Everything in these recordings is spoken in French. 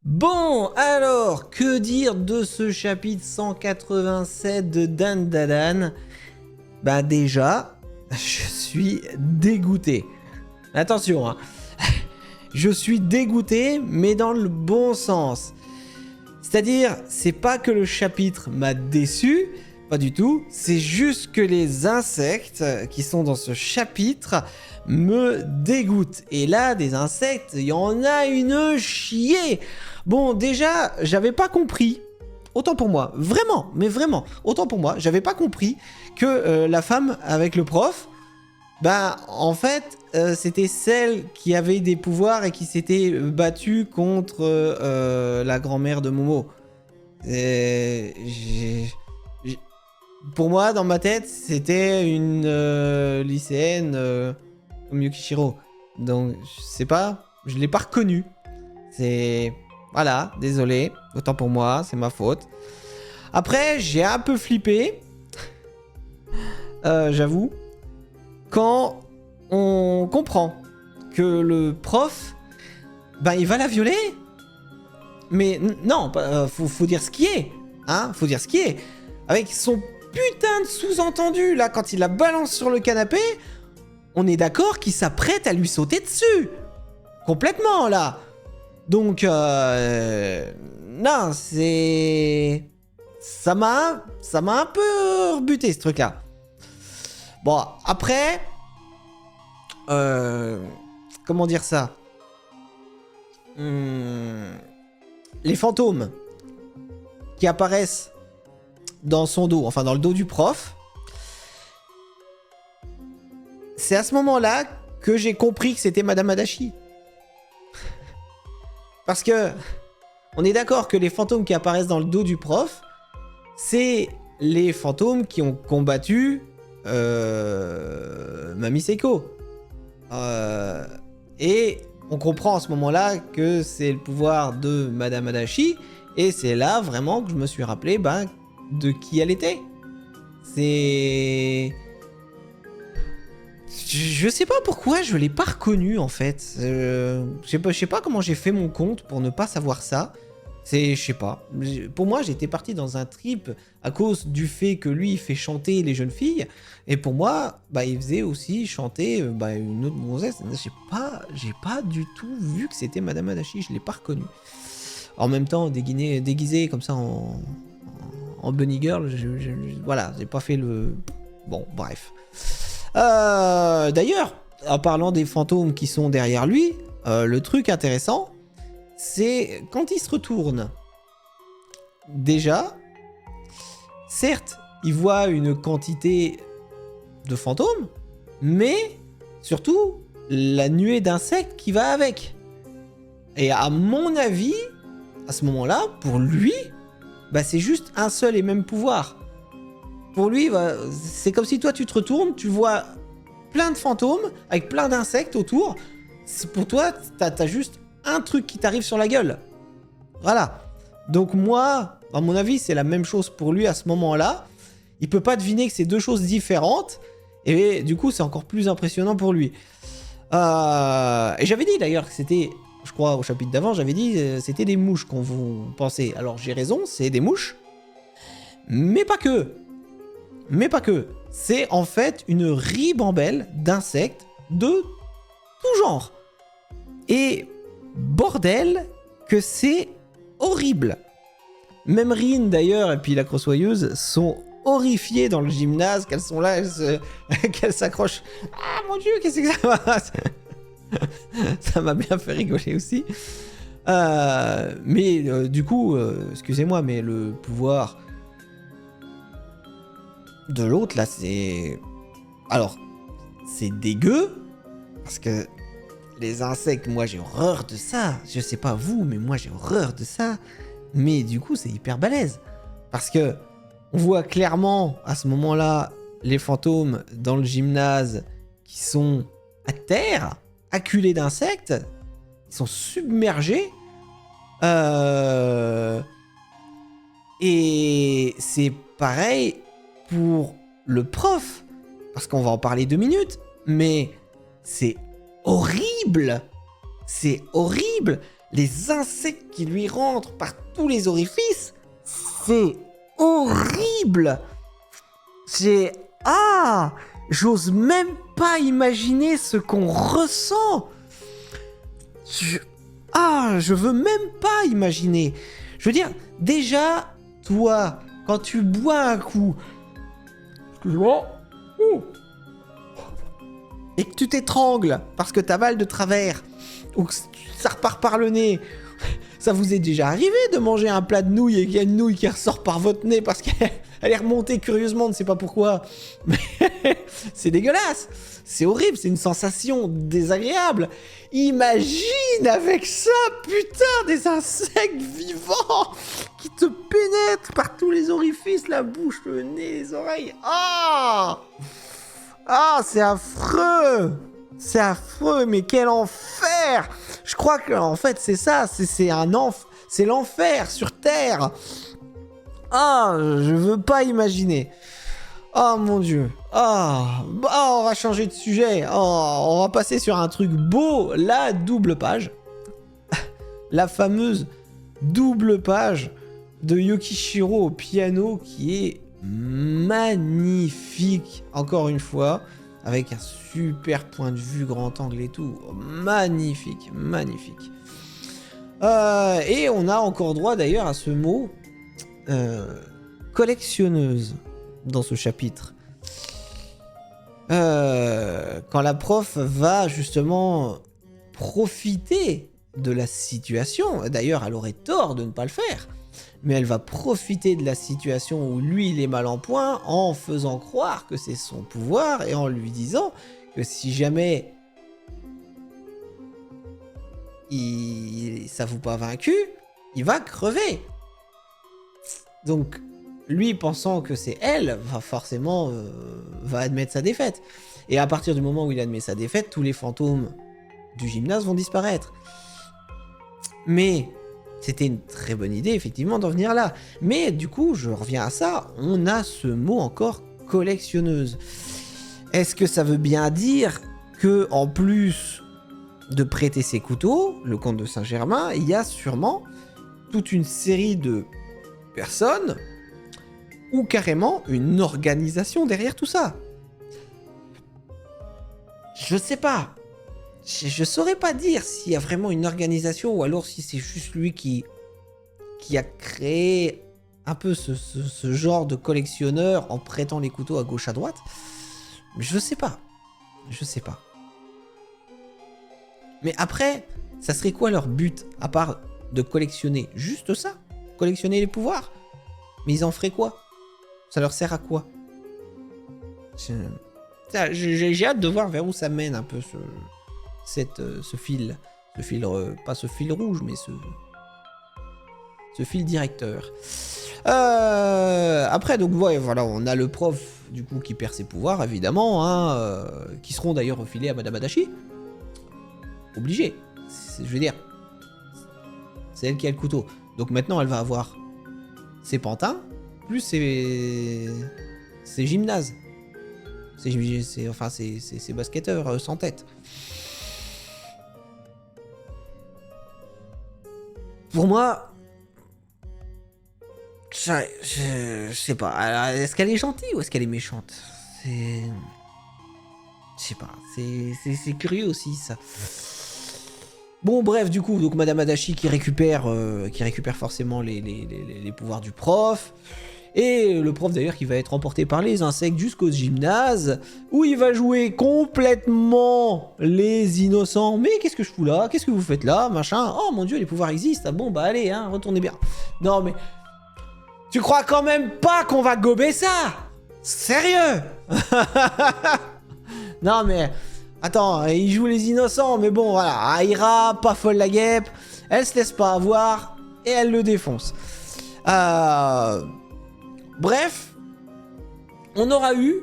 Bon, alors, que dire de ce chapitre 187 de Dan Dadan? Bah déjà, je suis dégoûté. Attention, hein. Je suis dégoûté, mais dans le bon sens. C'est-à-dire, c'est pas que le chapitre m'a déçu, pas du tout, c'est juste que les insectes qui sont dans ce chapitre me dégoûtent. Et là, des insectes, il y en a une chier. Bon, déjà, j'avais pas compris, autant pour moi, vraiment, mais vraiment, autant pour moi, j'avais pas compris que la femme avec le prof, bah, en fait, c'était celle qui avait des pouvoirs et qui s'était battue contre la grand-mère de Momo. Pour moi, dans ma tête, c'était une lycéenne comme Yukishiro. Donc, je sais pas, je l'ai pas reconnue. C'est... Voilà, désolé, autant pour moi, c'est ma faute. Après, j'ai un peu flippé, j'avoue, quand on comprend que le prof, ben il va la violer. Mais non, faut dire ce qui est, hein, faut dire ce qui est. Avec son putain de sous-entendu, là, quand il la balance sur le canapé, on est d'accord qu'il s'apprête à lui sauter dessus. Complètement, là. Donc, non, c'est... Ça m'a un peu rebuté, ce truc-là. Bon, après... comment dire ça? Les fantômes qui apparaissent dans son dos, enfin dans le dos du prof, c'est à ce moment-là que j'ai compris que c'était Madame Adachi. Parce que, on est d'accord que les fantômes qui apparaissent dans le dos du prof, c'est les fantômes qui ont combattu Mami Seiko. Et on comprend à ce moment-là que c'est le pouvoir de Madame Adachi, et c'est là vraiment que je me suis rappelé de qui elle était. C'est... Je sais pas pourquoi je l'ai pas reconnu en fait. Je sais pas comment j'ai fait mon compte pour ne pas savoir ça. Je sais pas. Pour moi, j'étais parti dans un trip à cause du fait que lui, il fait chanter les jeunes filles. Et pour moi, il faisait aussi chanter une autre gonzesse. J'ai pas du tout vu que c'était Madame Adachi. Je l'ai pas reconnu. En même temps, déguisé comme ça en bunny girl, voilà, j'ai pas fait le... Bon, bref. D'ailleurs, en parlant des fantômes qui sont derrière lui, le truc intéressant, c'est quand il se retourne. Déjà, certes, il voit une quantité de fantômes, mais surtout la nuée d'insectes qui va avec. Et à mon avis, à ce moment-là, pour lui, c'est juste un seul et même pouvoir. Pour lui, c'est comme si toi tu te retournes, tu vois plein de fantômes avec plein d'insectes autour. Pour toi, t'as juste un truc qui t'arrive sur la gueule. Voilà. Donc moi, à mon avis, c'est la même chose pour lui à ce moment-là. Il peut pas deviner que c'est deux choses différentes. Et du coup, c'est encore plus impressionnant pour lui. Et j'avais dit d'ailleurs que c'était, je crois au chapitre d'avant, j'avais dit c'était des mouches qu'on vous pensait. Alors j'ai raison, c'est des mouches. Mais pas que. C'est en fait une ribambelle d'insectes de tout genre. Et bordel que c'est horrible. Même Rin d'ailleurs et puis la crossoyeuse sont horrifiées dans le gymnase, qu'elles sont là, qu'elles s'accrochent. Ah mon dieu, qu'est-ce que ça va? Ça m'a bien fait rigoler aussi. Mais du coup, excusez-moi, mais le pouvoir de l'autre là, c'est... Alors, c'est dégueu, parce que les insectes, moi j'ai horreur de ça. Je sais pas vous, mais moi j'ai horreur de ça. Mais du coup, c'est hyper balèze. Parce que on voit clairement à ce moment-là les fantômes dans le gymnase qui sont à terre, acculés d'insectes. Ils sont submergés. Et c'est pareil pour le prof. Parce qu'on va en parler 2 minutes. Mais c'est horrible. C'est horrible. les insectes qui lui rentrent par tous les orifices, c'est horrible. J'ose même pas imaginer ce qu'on ressent. Je veux même pas imaginer. Je veux dire, déjà, toi, quand tu bois un coup, excuse-moi, et que tu t'étrangles parce que t'avales de travers, ou que ça repart par le nez, ça vous est déjà arrivé de manger un plat de nouilles et qu'il y a une nouille qui ressort par votre nez parce qu'elle est remontée curieusement, on ne sait pas pourquoi. Mais c'est dégueulasse. C'est horrible, c'est une sensation désagréable. Imagine avec ça, putain, des insectes vivants qui te pénètrent par tous les orifices, la bouche, le nez, les oreilles. C'est affreux. C'est affreux, mais quel enfer. Je crois que en fait c'est ça, c'est l'enfer sur Terre. Je veux pas imaginer. Oh mon Dieu. On va changer de sujet. On va passer sur un truc beau, la double page. La fameuse double page de Yukishiro au piano qui est magnifique. Encore une fois, avec un super point de vue, grand angle et tout. Magnifique, magnifique. Et on a encore droit d'ailleurs à ce mot collectionneuse dans ce chapitre. Quand la prof va justement profiter de la situation, d'ailleurs elle aurait tort de ne pas le faire, mais elle va profiter de la situation où lui il est mal en point en faisant croire que c'est son pouvoir et en lui disant que si jamais il s'avoue pas vaincu, il va crever. Donc lui pensant que c'est elle, va forcément va admettre sa défaite. Et à partir du moment où il admet sa défaite, tous les fantômes du gymnase vont disparaître. Mais c'était une très bonne idée, effectivement, d'en venir là. Mais du coup, je reviens à ça, on a ce mot encore collectionneuse. Est-ce que ça veut bien dire que, en plus de prêter ses couteaux, le comte de Saint-Germain, il y a sûrement toute une série de personnes ou carrément une organisation derrière tout ça? Je sais pas. Je saurais pas dire s'il y a vraiment une organisation ou alors si c'est juste lui qui a créé un peu ce genre de collectionneur en prêtant les couteaux à gauche à droite. Mais je sais pas. Je sais pas. Mais après, ça serait quoi leur but à part de collectionner? Juste ça? Collectionner les pouvoirs? Mais ils en feraient quoi? Ça leur sert à quoi? J'ai hâte de voir vers où ça mène un peu ce fil. Pas ce fil rouge, mais ce fil directeur. Après, donc voilà, on a le prof du coup qui perd ses pouvoirs, évidemment, hein, qui seront d'ailleurs refilés à Madame Adachi. Obligé. Je veux dire, c'est elle qui a le couteau. Donc maintenant, elle va avoir ses pantins, plus ses gymnases. Ses basketteurs sans tête. Pour moi, je sais pas. Alors, est-ce qu'elle est gentille ou est-ce qu'elle est méchante? Je sais pas. C'est curieux aussi ça. Bon bref, du coup, donc Madame Adachi qui récupère forcément les pouvoirs du prof. Et le prof d'ailleurs qui va être emporté par les insectes jusqu'au gymnase, où il va jouer complètement les innocents. Mais qu'est-ce que je fous là? Qu'est-ce que vous faites là? Machin. Oh mon dieu, les pouvoirs existent. Ah bon, bah allez, hein, retournez bien. Non mais... Tu crois quand même pas qu'on va gober ça? Sérieux? Non mais... Attends, il joue les innocents, mais bon, voilà. Aira, pas folle la guêpe, elle se laisse pas avoir, et elle le défonce. Bref, on aura eu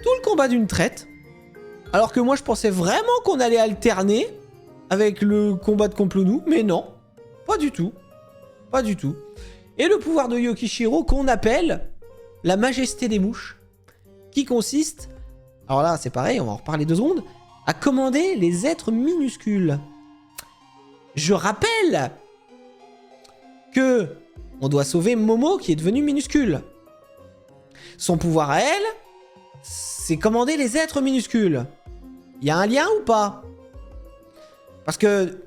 tout le combat d'une traite, alors que moi je pensais vraiment qu'on allait alterner avec le combat de Complonou, mais non, pas du tout. Pas du tout. Et le pouvoir de Yukishiro qu'on appelle la majesté des mouches, qui consiste, alors là c'est pareil, on va en reparler 2 secondes, à commander les êtres minuscules. je rappelle que on doit sauver Momo qui est devenue minuscule. Son pouvoir à elle, c'est commander les êtres minuscules. Il y a un lien ou pas? Parce que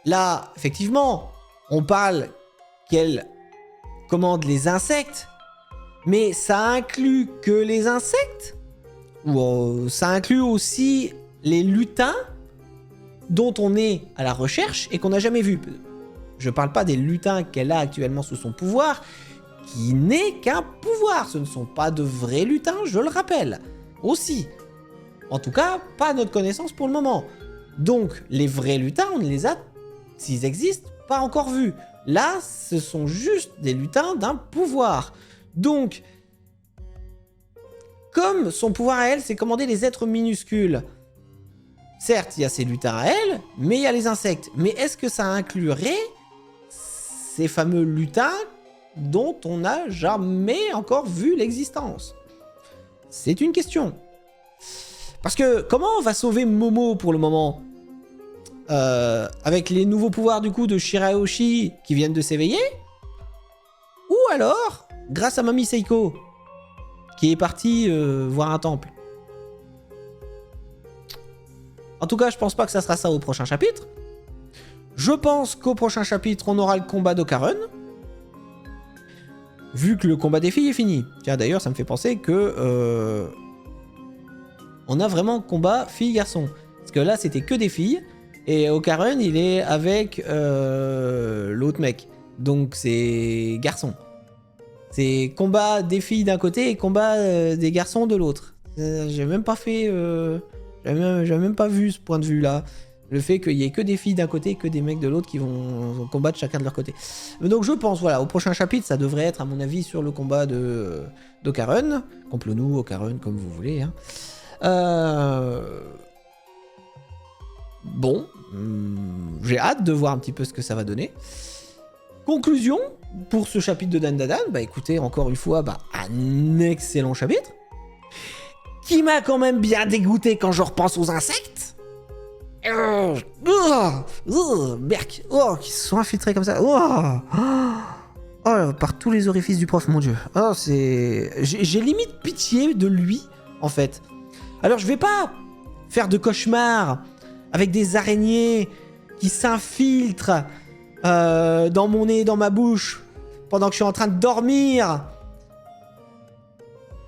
là, effectivement, on parle qu'elle commande les insectes, mais ça inclut que les insectes? Ou ça inclut aussi les lutins dont on est à la recherche et qu'on n'a jamais vu? Je parle pas des lutins qu'elle a actuellement sous son pouvoir, qui n'est qu'un pouvoir. Ce ne sont pas de vrais lutins, je le rappelle. Aussi. En tout cas, pas à notre connaissance pour le moment. Donc, les vrais lutins, on ne les a, s'ils existent, pas encore vus. Là, ce sont juste des lutins d'un pouvoir. Donc, comme son pouvoir à elle, c'est commander les êtres minuscules. Certes, il y a ces lutins à elle, mais il y a les insectes. Mais est-ce que ça inclurait ces fameux lutins dont on n'a jamais encore vu l'existence? C'est une question. Parce que comment on va sauver Momo pour le moment? Avec les nouveaux pouvoirs du coup de Shirahoshi qui viennent de s'éveiller? Ou alors, grâce à Mamie Seiko, qui est partie voir un temple? En tout cas, je pense pas que ça sera ça au prochain chapitre. Je pense qu'au prochain chapitre, on aura le combat d'Okarun. Vu que le combat des filles est fini. Tiens, d'ailleurs, ça me fait penser que... on a vraiment combat filles-garçons. Parce que là, c'était que des filles. Et Okarun, il est avec l'autre mec. Donc, c'est garçon. C'est combat des filles d'un côté et combat des garçons de l'autre. J'ai même pas fait... J'avais même pas vu ce point de vue-là. Le fait qu'il y ait que des filles d'un côté et que des mecs de l'autre qui vont combattre chacun de leur côté. Donc je pense, voilà, au prochain chapitre, ça devrait être, à mon avis, sur le combat d'Okarun. Complonou, Okarun, comme vous voulez. Hein. Bon, j'ai hâte de voir un petit peu ce que ça va donner. Conclusion, pour ce chapitre de Dandadan, bah écoutez, encore une fois, un excellent chapitre. Qui m'a quand même bien dégoûté quand je repense aux insectes. Berk, qui se sont infiltrés comme ça. Par tous les orifices du prof, mon dieu. J'ai limite pitié de lui, en fait. Alors, je vais pas faire de cauchemars avec des araignées qui s'infiltrent dans mon nez, dans ma bouche, pendant que je suis en train de dormir.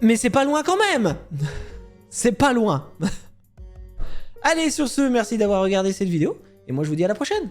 Mais c'est pas loin quand même. C'est pas loin. Allez, sur ce, merci d'avoir regardé cette vidéo. Et moi, je vous dis à la prochaine.